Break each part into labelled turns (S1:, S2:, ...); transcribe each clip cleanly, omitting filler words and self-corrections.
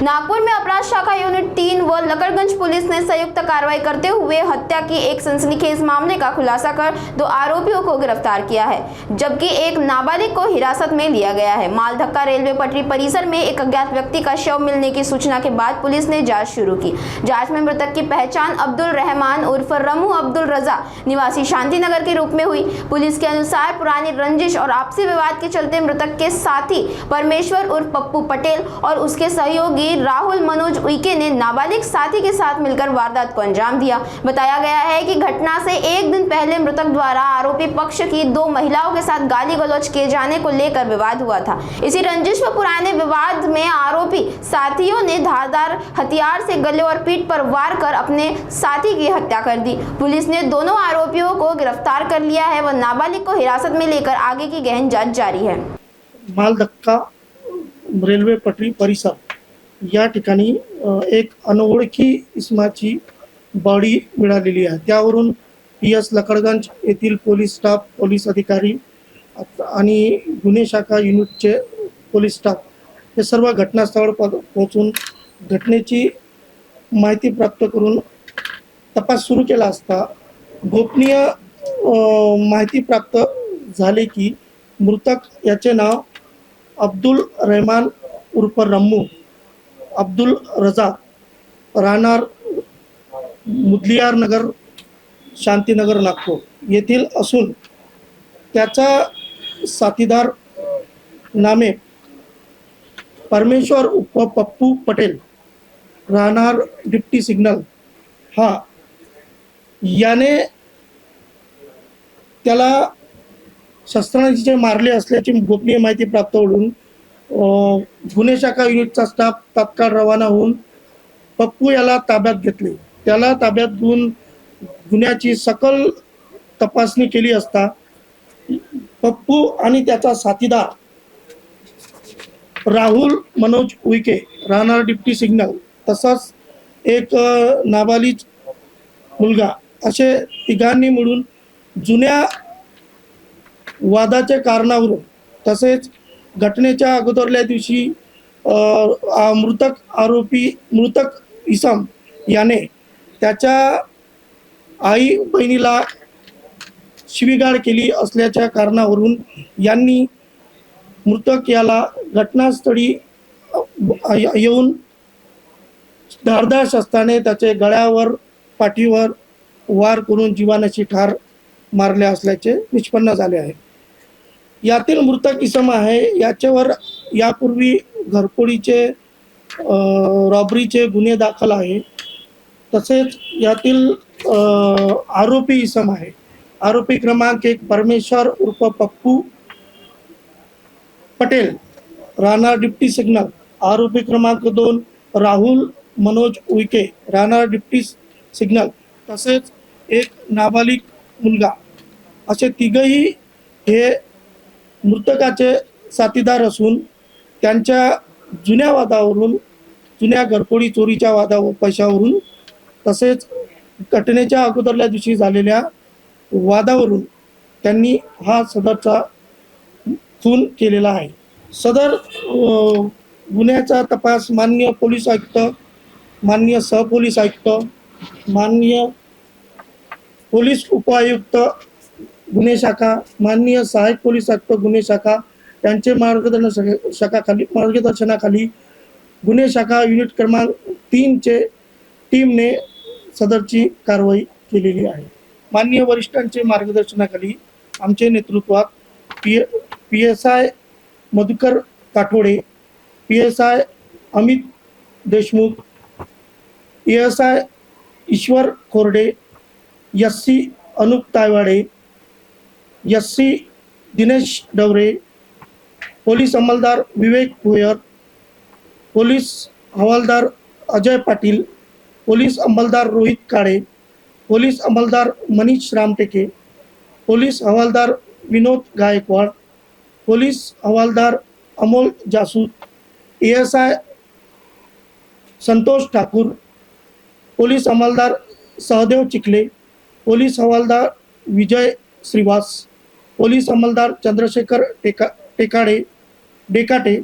S1: नागपुर में अपराध शाखा यूनिट 3 व लकड़गंज पुलिस ने संयुक्त कार्रवाई करते हुए हत्या की एक सनसनीखेज मामले का खुलासा कर 2 आरोपियों को गिरफ्तार किया है, जबकि एक नाबालिग को हिरासत में लिया गया है। मालधक्का रेलवे पटरी परिसर में एक अज्ञात व्यक्ति का शव मिलने की सूचना के बाद पुलिस ने जांच शुरू की। जांच में मृतक की पहचान अब्दुल रहमान उर्फ रमू अब्दुल रजा निवासी शांतिनगर के रूप में हुई। पुलिस के अनुसार पुरानी रंजिश और आपसी विवाद के चलते मृतक के साथी परमेश्वर उर्फ पप्पू पटेल और उसके सहयोगी राहुल मनोज उइके ने नाबालिग साथी के साथ मिलकर वारदात को अंजाम दिया। बताया गया है कि घटना से एक दिन पहले मृतक द्वारा आरोपी पक्ष की 2 महिलाओं के साथ गाली गलौज किए जाने को लेकर विवाद हुआ था। इसी रंजिश व पुराने विवाद में आरोपी साथियों ने धारदार हथियार से गले और पीठ पर वार कर अपने साथी की हत्या कर दी। पुलिस ने दोनों आरोपियों को गिरफ्तार कर लिया है व नाबालिग को हिरासत में लेकर आगे की गहन जांच जारी है।
S2: मालधक्का रेल्वे पटरी परिसर या ठिकाणी एक अनोळखी इसमाची बॉडी मिळालेली आहे। त्यावरून PS लकडगंज येथील पोलीस स्टाफ, पोलीस अधिकारी आणि गुन्हे शाखा युनिटचे पोलीस स्टाफ हे सर्व घटनास्थळावर पोहोचून घटनेची माहिती प्राप्त करून तपास सुरू केला असता गोपनीय माहिती प्राप्त झाले की मृतक याचे नाव अब्दुल रहमान उर्फ रम्मू अब्दुल रजा राहणार मुदलियार नगर शांतीनगर नागपूर येथील असून त्याचा साथीदार नामे परमेश्वर उर्फ पप्पू पटेल राहणार डिप्टी सिग्नल हा याने त्याला शस्त्रांचे मारले असल्याची गोपनीय माहिती प्राप्त होऊन गुन्हे शाखा युनिटचा स्टाफ तात्काळ रवाना होऊन पप्पू याला ताब्यात घेतले। त्याला ताब्यात घेऊन गुन्ह्याची सकल तपासणी केली असता पप्पू आणि त्याचा साथीदार राहुल मनोज उइके राहणार डिप्टी सिग्नल तसंच एक नाबालिग मुलगा असे तिघांनी मिळून जुन्या वादाच्या कारणावरून तसेच घटनेच्या अगोदरल्या दिवशी मृतक इसम याने त्याच्या आई बहिणीला शिवीगाळ केली असल्याच्या कारणावरून यांनी मृतक याला घटनास्थळी येऊन धारदार शस्त्राने त्याचे गळ्यावर पाठीवर वार करून जीवानाशी ठार मारले असल्याचे निष्पन्न झाले आहे। यातील मृतक इसम आहे याच्यावर यापूर्वी घरफोडीचे रॉबरीचे गुन्हे दाखल आहे। तसेच यातील आरोपी इसम आहे आरोपी क्रमांक 1 परमेश्वर उर्फ पप्पू पटेल राहणार डिप्टी सिग्नल, आरोपी क्रमांक 2 राहुल मनोज उइके राहणार डिप्टी सिग्नल तसेच एक नाबालिग मुलगा असे तिघही हे मृतकाचे साथीदार असून त्यांच्या जुन्या वादावरून जुन्या घरफोडी चोरीच्या वादावर पैशावरून तसेच घटनेच्या अगोदरल्या दिवशी झालेल्या वादावरून त्यांनी हा सदरचा खून केलेला आहे। सदर गुन्ह्याचा तपास माननीय पोलीस आयुक्त, माननीय सहपोलीस आयुक्त, माननीय पोलीस उपायुक्त गुन्हे शाखा, माननीय सहाय्यक पोलीस आयुक्त गुन्हे शाखा यांचे मार्गदर्शनाखाली गुन्हे शाखा युनिट क्रमांक 3 चे टीमने सदरची कारवाई केलेली आहे। माननीय वरिष्ठांचे मार्गदर्शनाखाली आमचे नेतृत्वात PSI Madhukar Kathode, PSI Amit Deshmukh, PSI Ishwar Khorde, SC Anup Taiwade, SC Dinesh Dawre, police अंमलदार विवेक भोयर, पोलीस हवालदार अजय पाटील, पोलीस अंमलदार रोहित काळे, पोलीस अंमलदार मनीष रामटेके, पोलीस हवालदार विनोद गायकवाड, पोलीस हवालदार अमोल जासूद, ASI संतोष ठाकूर, पोलीस अंमलदार सहदेव चिखले, पोलीस हवालदार विजय श्रीवास, पोलीस अंमलदार डेकाटे,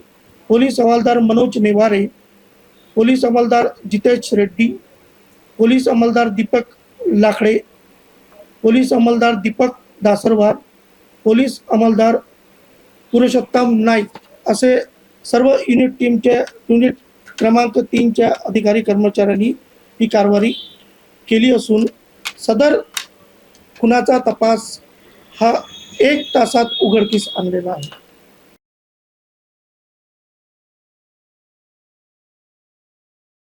S2: पोलीस हवालदार मनोज नेवारे, पोलीस अंमलदार जितेश रेड्डी, पोलीस अंमलदार दीपक लाकडे, पोलीस अंमलदार दीपक दासरवार, पोलीस अंमलदार पुरुषोत्तम नाईक असे सर्व युनिट क्रमांक 3च्या अधिकारी कर्मचाऱ्यांनी ही कारवाई केली असून सदर खुनाचा तपास हा 1 तासात उघडकीस आणलेला आहे.